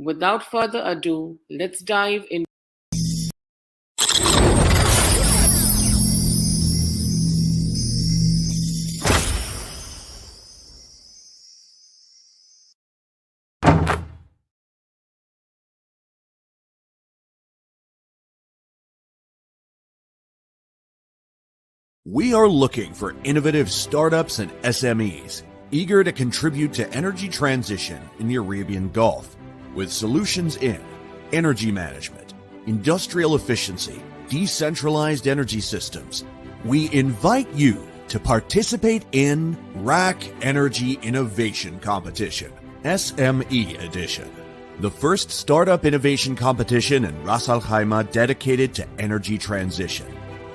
Without further ado, let's dive in. We are looking for innovative startups and SMEs eager to contribute to energy transition in the Arabian Gulf with solutions in energy management, industrial efficiency, decentralized energy systems. We invite you to participate in RAK Energy Innovation Competition, SME Edition, the first startup innovation competition in Ras Al Khaimah dedicated to energy transition.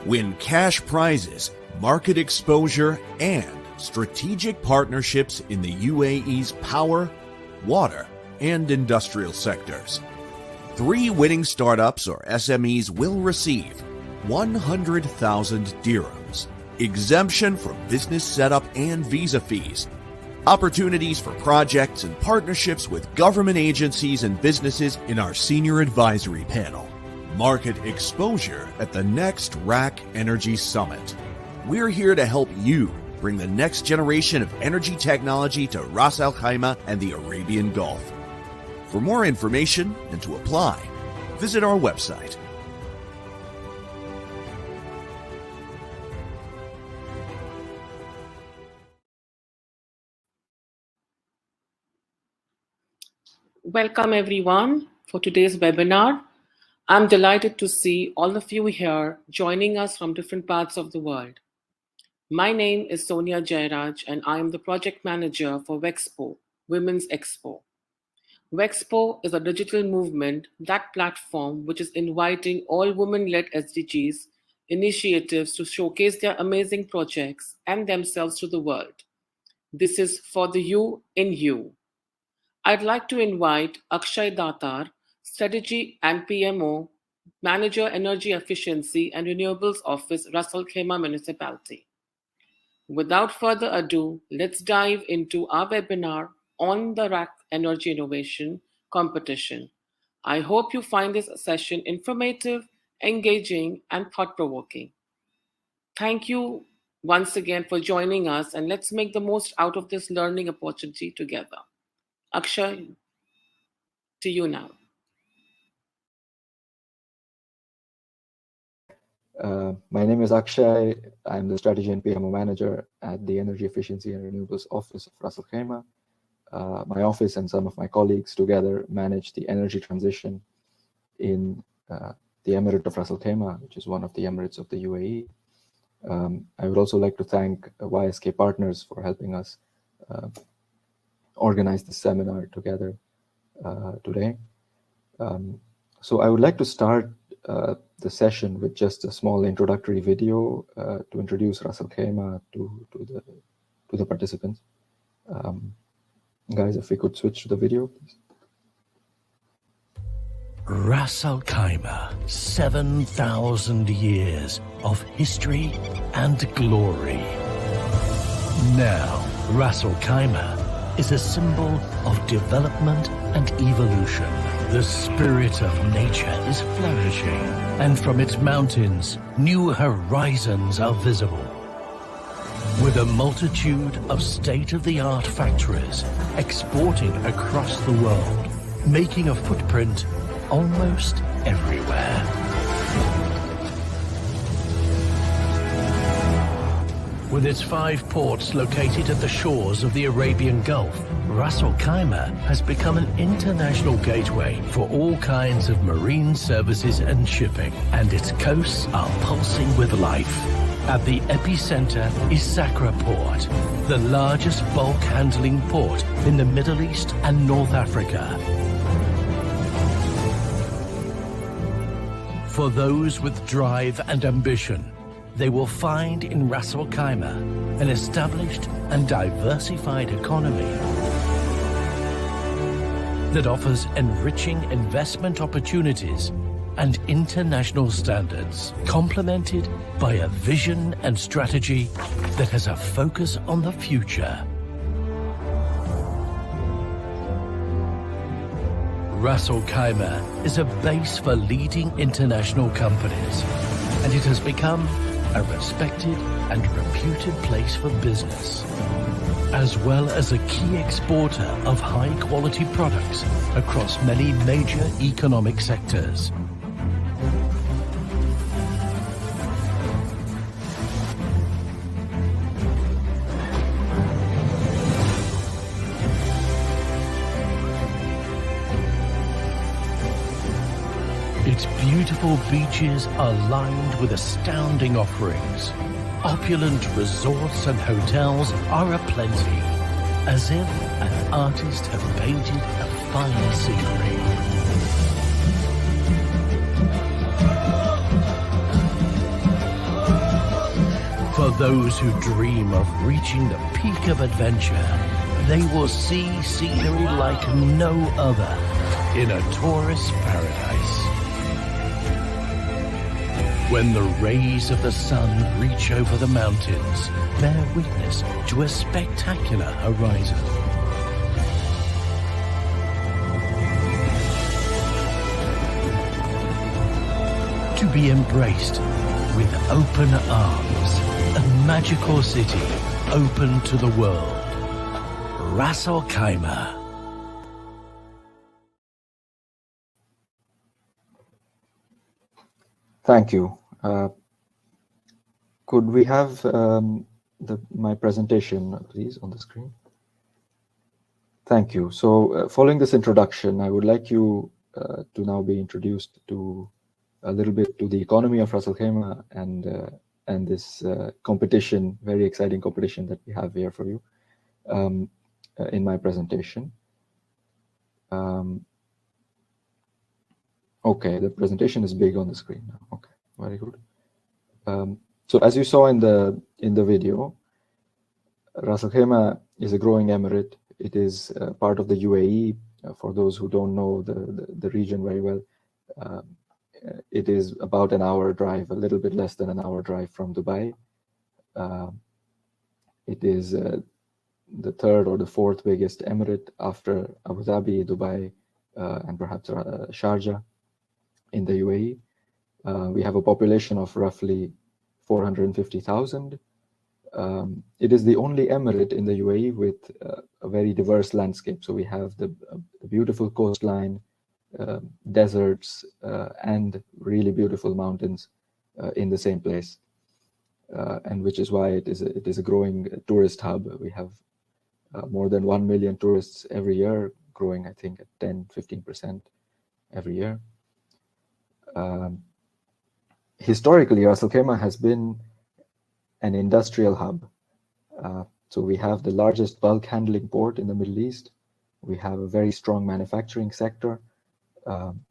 Win cash prizes, market exposure, and strategic partnerships in the UAE's power, water, and industrial sectors. 3 winning startups or SMEs will receive 100,000 dirhams, exemption from business setup and visa fees, opportunities for projects and partnerships with government agencies and businesses in our senior advisory panel, market exposure at the next RAK Energy Summit. We're here to help you bring the next generation of energy technology to Ras Al Khaimah and the Arabian Gulf. For more information and to apply, visit our website. Welcome everyone for today's webinar. I'm delighted to see all of you here joining us from different parts of the world. My name is Sonia Jairaj and I am the project manager for WXPO, Women's Expo. WXPO is a digital movement, that platform which is inviting all women-led SDGs initiatives to showcase their amazing projects and themselves to the world. This is for the you in you. I'd like to invite Akshay Datar, Strategy and PMO, Manager Energy Efficiency and Renewables Office, Ras Al Khaimah Municipality. Without further ado, let's dive into our webinar on the RAK Energy Innovation Competition. I hope you find this session informative, engaging, and thought-provoking. Thank you once again for joining us, and let's make the most out of this learning opportunity together. Akshay, to you now. My name is Akshay. I'm the Strategy and PMO Manager at the Energy Efficiency and Renewables Office of Ras Al Khaimah. My office and some of my colleagues together manage the energy transition in the Emirate of Ras Al Khaimah, which is one of the Emirates of the UAE. I would also like to thank YSK Partners for helping us organize this seminar together today. So I would like to start the session with just a small introductory video to introduce Ras Al Khaimah to the participants. Guys, if we could switch to the video, please. Ras Al Khaimah, 7,000 years of history and glory. Now, Ras Al Khaimah is a symbol of development and evolution. The spirit of nature is flourishing, and from its mountains, new horizons are visible. With a multitude of state-of-the-art factories exporting across the world, making a footprint almost everywhere. With its 5 ports located at the shores of the Arabian Gulf, Ras Al Khaimah has become an international gateway for all kinds of marine services and shipping, and its coasts are pulsing with life. At the epicenter is Sakra Port, the largest bulk handling port in the Middle East and North Africa. For those with drive and ambition, they will find in Ras Al Khaimah an established and diversified economy that offers enriching investment opportunities and international standards, complemented by a vision and strategy that has a focus on the future. Ras Al Khaimah is a base for leading international companies, and it has become a respected and reputed place for business, as well as a key exporter of high-quality products across many major economic sectors. Its beautiful beaches are lined with astounding offerings. Opulent resorts and hotels are aplenty, as if an artist had painted a fine scenery. For those who dream of reaching the peak of adventure, they will see scenery like no other in a tourist paradise. When the rays of the sun reach over the mountains, bear witness to a spectacular horizon. To be embraced with open arms, a magical city open to the world. Ras Al Khaimah. Thank you. Could we have my presentation, please, on the screen? Thank you. So following this introduction, I would like you to now be introduced to a little bit to the economy of Ras Al Khaimah and this competition, very exciting competition that we have here for you in my presentation. Okay, the presentation is big on the screen now. Okay, very good. So as you saw in the video, Ras Al Khaimah is a growing emirate. It is part of the UAE. For those who don't know the region very well, it is about an hour drive, a little bit less than an hour drive from Dubai. It is the third or the fourth biggest emirate after Abu Dhabi, Dubai, and perhaps Sharjah in the UAE. We have a population of roughly 450,000. It is the only emirate in the UAE with a very diverse landscape. So we have the beautiful coastline, deserts, and really beautiful mountains in the same place, and which is why it is a growing tourist hub. We have more than 1 million tourists every year, growing, I think, at 10-15% every year. Historically, Ras Al Khaimah has been an industrial hub. So we have the largest bulk handling port in the Middle East. We have a very strong manufacturing sector,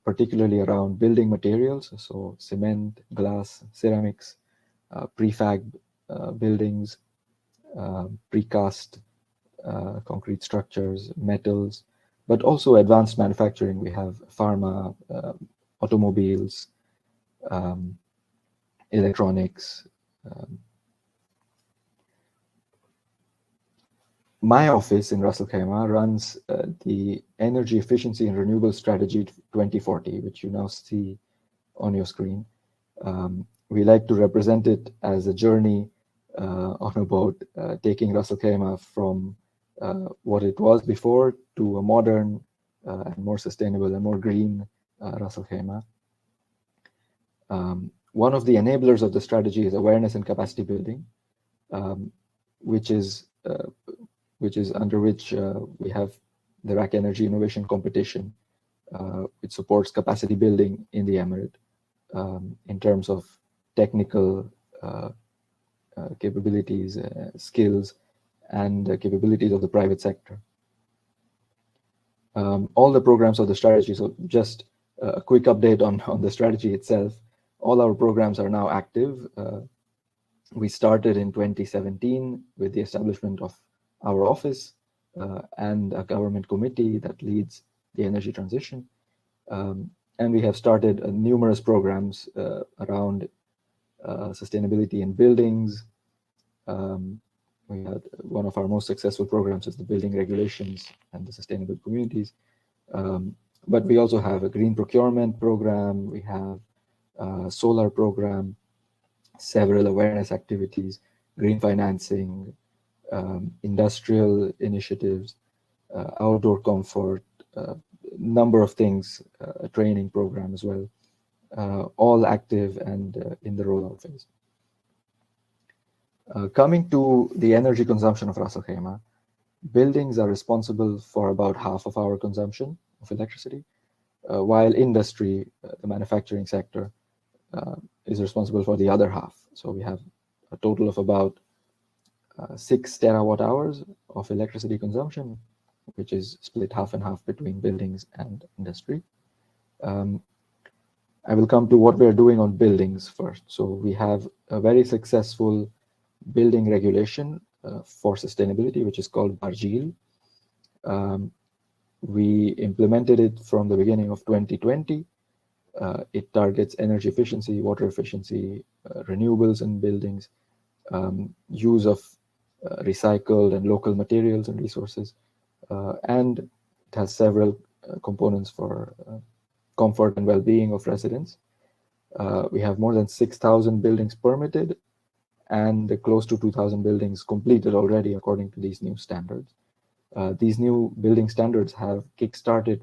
particularly around building materials, so cement, glass, ceramics, prefab buildings, precast concrete structures, metals, but also advanced manufacturing. We have pharma, automobiles, electronics. My office in Ras Al Khaimah runs the Energy Efficiency and Renewable Strategy 2040, which you now see on your screen. We like to represent it as a journey on a boat, taking Ras Al Khaimah from what it was before to a modern and more sustainable and more green Ras Al Khaimah. One of the enablers of the strategy is awareness and capacity building, which is under which we have the RAK Energy Innovation Competition, which supports capacity building in the emirate in terms of technical capabilities, skills, and capabilities of the private sector. All the programs of the strategy, so just a quick update on the strategy itself. All our programs are now active. We started in 2017 with the establishment of our office and a government committee that leads the energy transition. And we have started numerous programs around sustainability in buildings. We had one of our most successful programs is the building regulations and the sustainable communities. But we also have a green procurement program, we have a solar program, several awareness activities, green financing, industrial initiatives, outdoor comfort, number of things, a training program as well, all active and in the rollout phase. Coming to the energy consumption of Ras Al Khaimah, buildings are responsible for about half of our consumption of electricity, while industry, the manufacturing sector, is responsible for the other half. So we have a total of about 6 terawatt hours of electricity consumption, which is split half and half between buildings and industry. I will come to what we are doing on buildings first. So we have a very successful building regulation for sustainability, which is called Barjeel. We implemented it from the beginning of 2020. It targets energy efficiency, water efficiency, renewables in buildings, use of recycled and local materials and resources, and it has several components for comfort and well-being of residents. We have more than 6,000 buildings permitted and close to 2,000 buildings completed already according to these new standards. These new building standards have kickstarted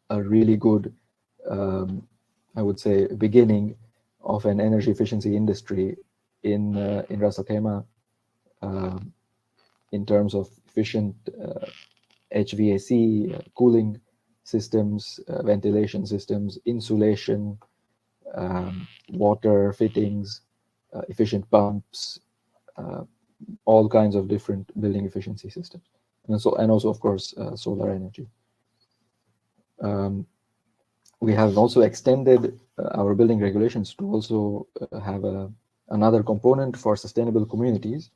a really good, I would say, beginning of an energy efficiency industry in Ras Al Khaimah, in terms of efficient HVAC, cooling systems, ventilation systems, insulation, water fittings, efficient pumps, all kinds of different building efficiency systems, and also of course solar energy. We have also extended our building regulations to also have another component for sustainable communities,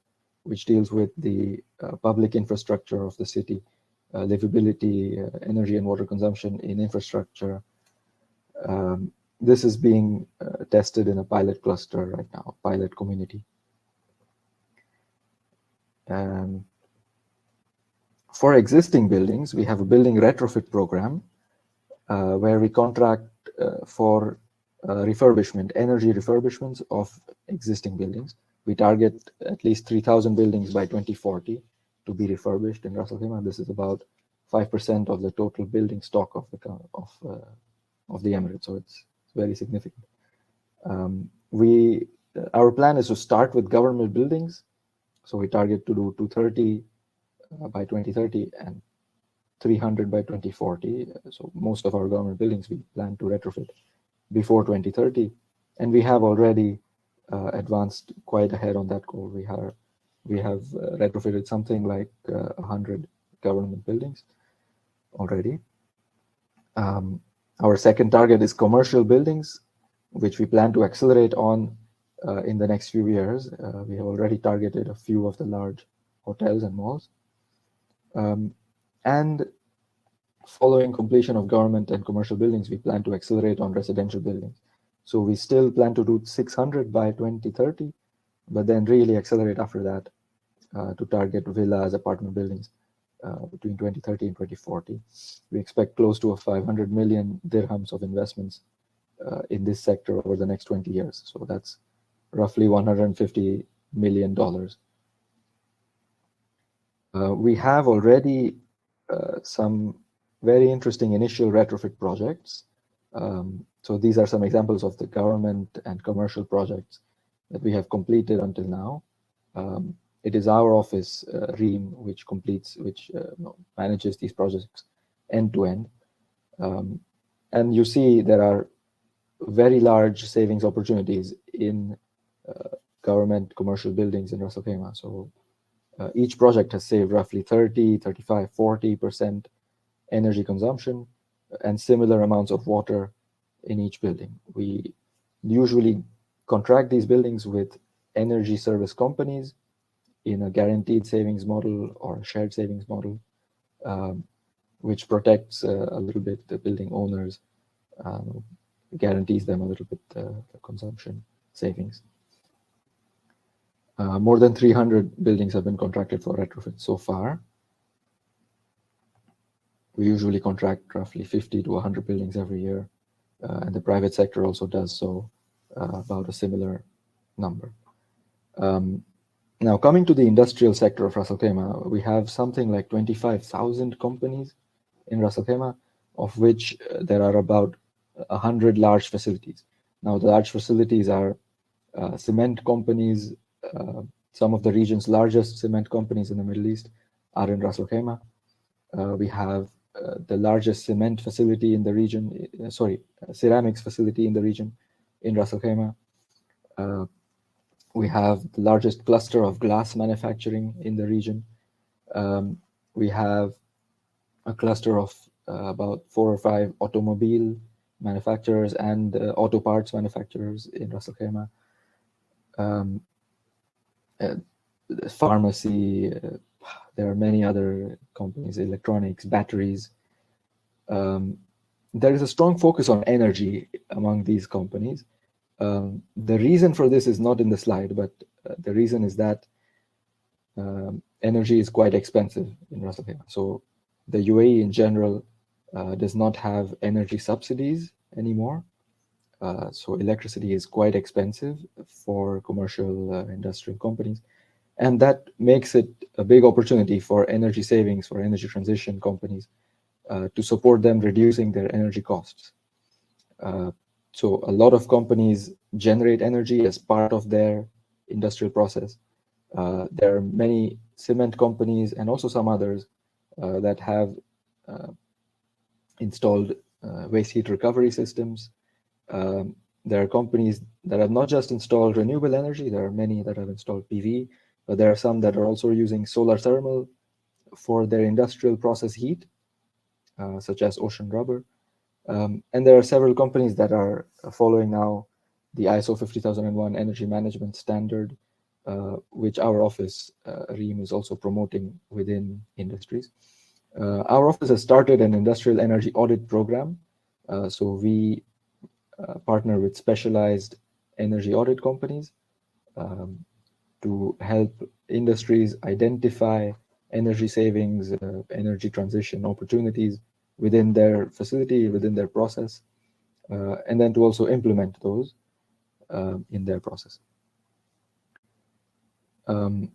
which deals with the public infrastructure of the city, livability, energy and water consumption in infrastructure. This is being tested in a pilot cluster right now, pilot community. For existing buildings, we have a building retrofit program where we contract for refurbishment, energy refurbishments of existing buildings. We target at least 3,000 buildings by 2040 to be refurbished in Ras Al Khaimah. This is about 5% of the total building stock of the Emirate, so it's very significant. Our plan is to start with government buildings, so we target to do 230 by 2030 and 300 by 2040. So most of our government buildings we plan to retrofit before 2030, and we have already advanced quite ahead on that goal. We have retrofitted something like 100 government buildings already. Our second target is commercial buildings, which we plan to accelerate on in the next few years. We have already targeted a few of the large hotels and malls. And following completion of government and commercial buildings, we plan to accelerate on residential buildings. So we still plan to do 600 by 2030, but then really accelerate after that to target villas, apartment buildings between 2030 and 2040. We expect close to 500 million dirhams of investments in this sector over the next 20 years. So that's roughly $150 million. We have already some very interesting initial retrofit projects. So these are some examples of the government and commercial projects that we have completed until now. It is our office, Reem, which manages these projects end to end. And you see there are very large savings opportunities in government commercial buildings in Ras Al Khaimah. So each project has saved roughly 30, 35, 40% energy consumption and similar amounts of water in each building. We usually contract these buildings with energy service companies in a guaranteed savings model or a shared savings model, which protects a little bit the building owners, guarantees them a little bit the consumption savings. More than 300 buildings have been contracted for retrofit so far. We usually contract roughly 50 to 100 buildings every year, and the private sector also does so, about a similar number. Now, coming to the industrial sector of Ras Al Khaimah, we have something like 25,000 companies in Ras Al Khaimah, of which there are about 100 large facilities. Now, the large facilities are cement companies. Some of the region's largest cement companies in the Middle East are in Ras Al Khaimah. We have the largest cement facility in the region, ceramics facility in the region in Ras Al Khaimah. We have the largest cluster of glass manufacturing in the region. We have a cluster of about 4 or 5 automobile manufacturers and auto parts manufacturers in Ras Al Khaimah. Pharmacy, there are many other companies, electronics, batteries. There is a strong focus on energy among these companies. The reason for this is not in the slide, but the reason is that energy is quite expensive in Ras Al Khaimah. So the UAE in general does not have energy subsidies anymore. So electricity is quite expensive for commercial industrial companies. And that makes it a big opportunity for energy savings, for energy transition companies, to support them reducing their energy costs. So a lot of companies generate energy as part of their industrial process. There are many cement companies and also some others that have installed waste heat recovery systems. There are companies that have not just installed renewable energy, there are many that have installed PV, but there are some that are also using solar thermal for their industrial process heat, such as Ocean Rubber. And there are several companies that are following now the ISO 50001 energy management standard, which our office, Reem, is also promoting within industries. Our office has started an industrial energy audit program. So we partner with specialized energy audit companies to help industries identify energy savings, energy transition opportunities within their facility, within their process, and then to also implement those in their process. I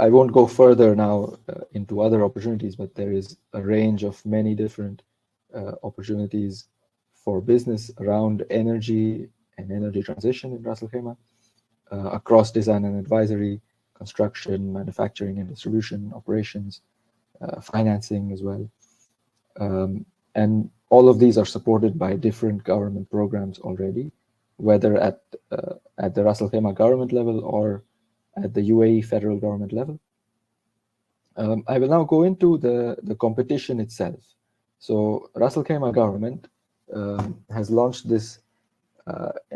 won't go further now into other opportunities, but there is a range of many different opportunities for business around energy and energy transition in Ras Al Khaimah, across design and advisory, construction, manufacturing and distribution, operations, financing as well. And all of these are supported by different government programs already, whether at the Ras Al Khaimah government level or at the UAE federal government level. I will now go into the competition itself. So Ras Al Khaimah government has launched this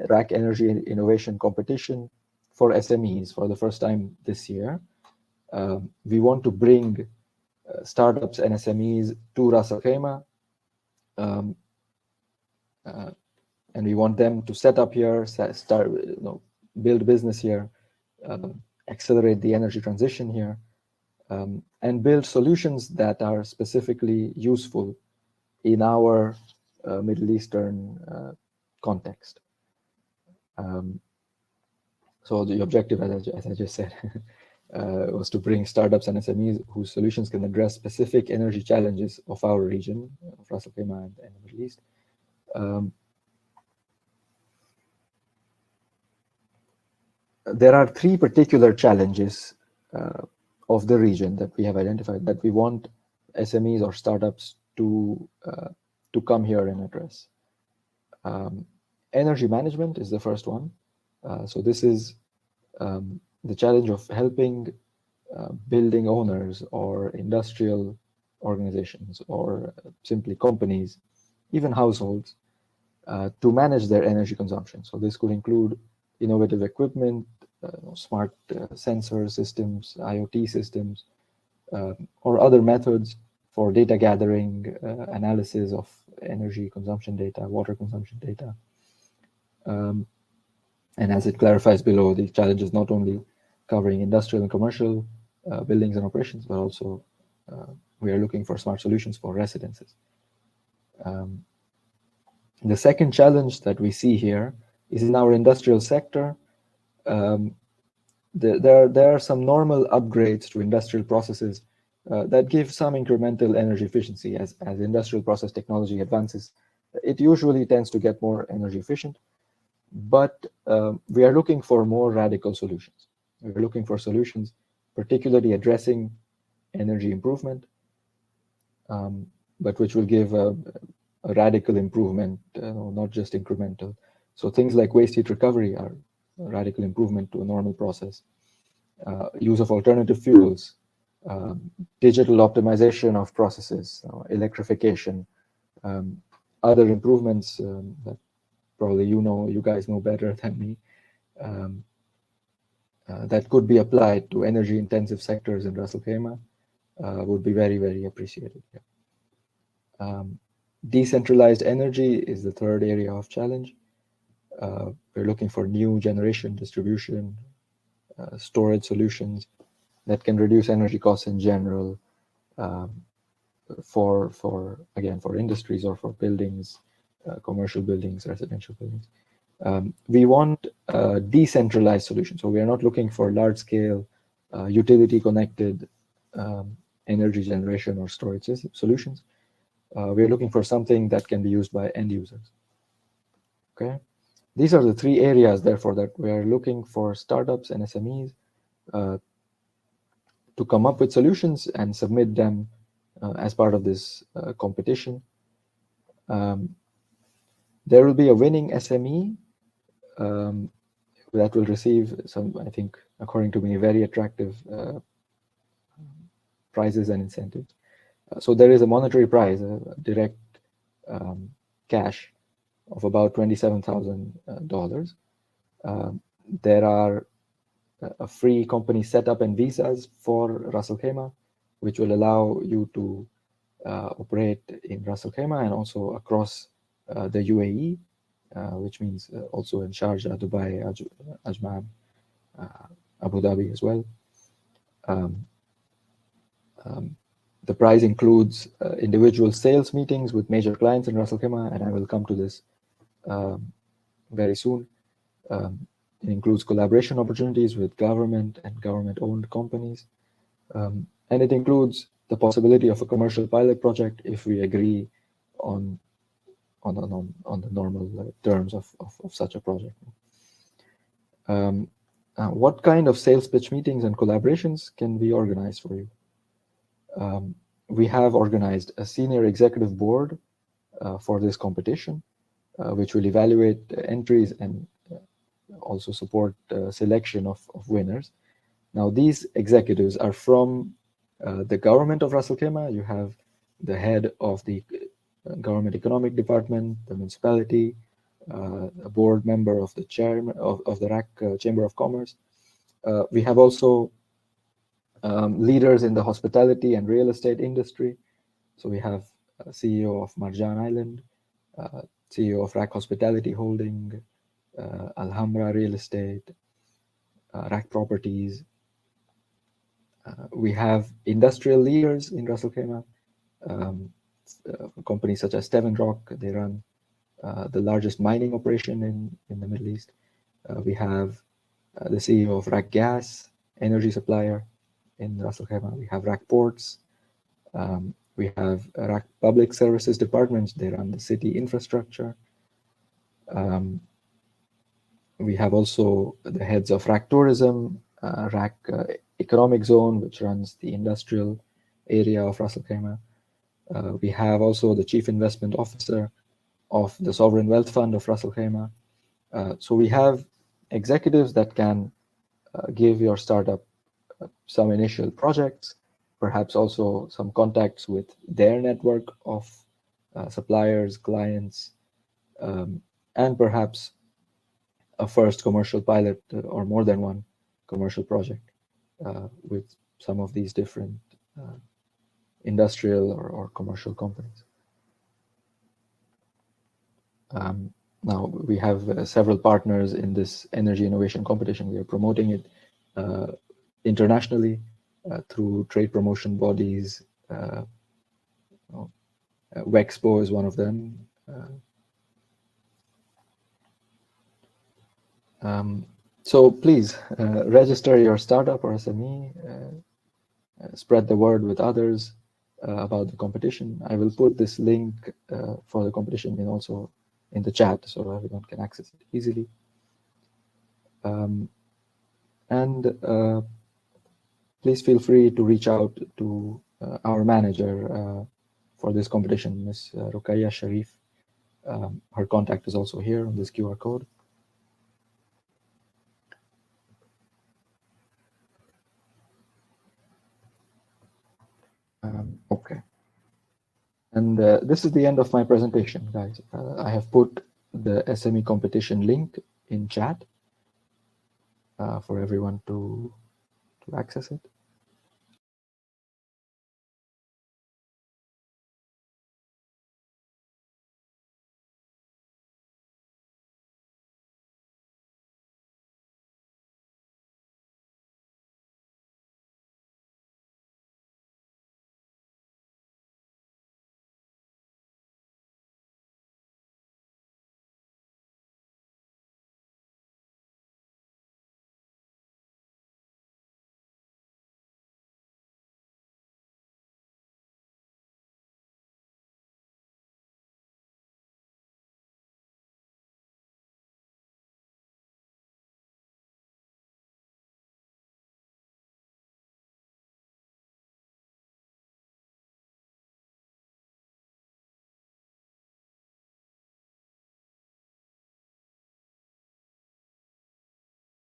RAK Energy Innovation Competition for SMEs for the first time this year. We want to bring startups and SMEs to Ras Al Khaimah, and we want them to set up here, start, build business here, accelerate the energy transition here, and build solutions that are specifically useful in our Middle Eastern context. So the objective, as I just said, was to bring startups and SMEs whose solutions can address specific energy challenges of our region, of Ras Al Khaimah and the Middle East. There are 3 particular challenges of the region that we have identified that we want SMEs or startups to come here and address. Energy management is the first one. So this is the challenge of helping building owners or industrial organizations or simply companies, even households, to manage their energy consumption. So this could include innovative equipment, smart sensor systems, IoT systems, or other methods for data gathering, analysis of energy consumption data, water consumption data. And as it clarifies below, the challenge is not only covering industrial and commercial buildings and operations, but also we are looking for smart solutions for residences. The second challenge that we see here is in our industrial sector. There are some normal upgrades to industrial processes that give some incremental energy efficiency. As industrial process technology advances, it usually tends to get more energy efficient, but we are looking for more radical solutions. We're looking for solutions particularly addressing energy improvement, but which will give a radical improvement, not just incremental. So things like waste heat recovery are a radical improvement to a normal process. Use of alternative fuels, digital optimization of processes, electrification, other improvements that probably you guys know better than me, that could be applied to energy intensive sectors in Ras Al Khaimah would be very, very appreciated. Decentralized energy is the third area of challenge. We're looking for new generation, distribution, storage solutions that can reduce energy costs in general, for industries or for buildings, commercial buildings, residential buildings. We want decentralized solutions. So we are not looking for large scale utility connected energy generation or storage solutions. We're looking for something that can be used by end users. Okay, these are the three areas, therefore, that we are looking for startups and SMEs to come up with solutions and submit them as part of this competition. There will be a winning SME that will receive some, I think, according to me, very attractive prizes and incentives. So there is a monetary prize, direct cash of about $27,000. There are a free company setup and visas for Ras Al Khaimah, which will allow you to operate in Ras Al Khaimah and also across the UAE, which means also in Sharjah, Dubai, Ajman, Abu Dhabi as well. The prize includes individual sales meetings with major clients in Ras Al Khaimah, and I will come to this very soon. It includes collaboration opportunities with government and government-owned companies, and it includes the possibility of a commercial pilot project if we agree on the normal terms of such a project. What kind of sales pitch meetings and collaborations can be organized for you? We have organized a senior executive board for this competition, which will evaluate entries and also support selection of winners. Now, these executives are from the government of Ras Al Khaimah. You have the head of the government economic department, the municipality, a board member of the chairman of the RAK Chamber of Commerce. We have also leaders in the hospitality and real estate industry. So we have CEO of Marjan Island, CEO of RAK Hospitality Holding, Alhambra Real Estate, RAK Properties. We have industrial leaders in Ras Al Khaimah, companies such as Steven Rock. They run the largest mining operation in the Middle East. We have the CEO of RAK Gas, energy supplier in Ras Al Khaimah. We have RAK Ports. We have RAK Public Services Departments. They run the city infrastructure. We have also the heads of RAK Tourism, RAK Economic Zone, which runs the industrial area of Ras Al Khaimah. We have also the Chief Investment Officer of the Sovereign Wealth Fund of Ras Al Khaimah. So we have executives that can give your startup some initial projects, perhaps also some contacts with their network of suppliers, clients, and perhaps a first commercial pilot or more than one commercial project with some of these different industrial or commercial companies. Now, we have several partners in this energy innovation competition. We are promoting it internationally through trade promotion bodies, WXPO is one of them. So please register your startup or SME, spread the word with others about the competition. I will put this link for the competition also in the chat so everyone can access it easily. Please feel free to reach out to our manager for this competition, Ms. Rukaya Sharif. Her contact is also here on this QR code. Okay. And this is the end of my presentation, guys. I have put the SME competition link in chat for everyone to access it.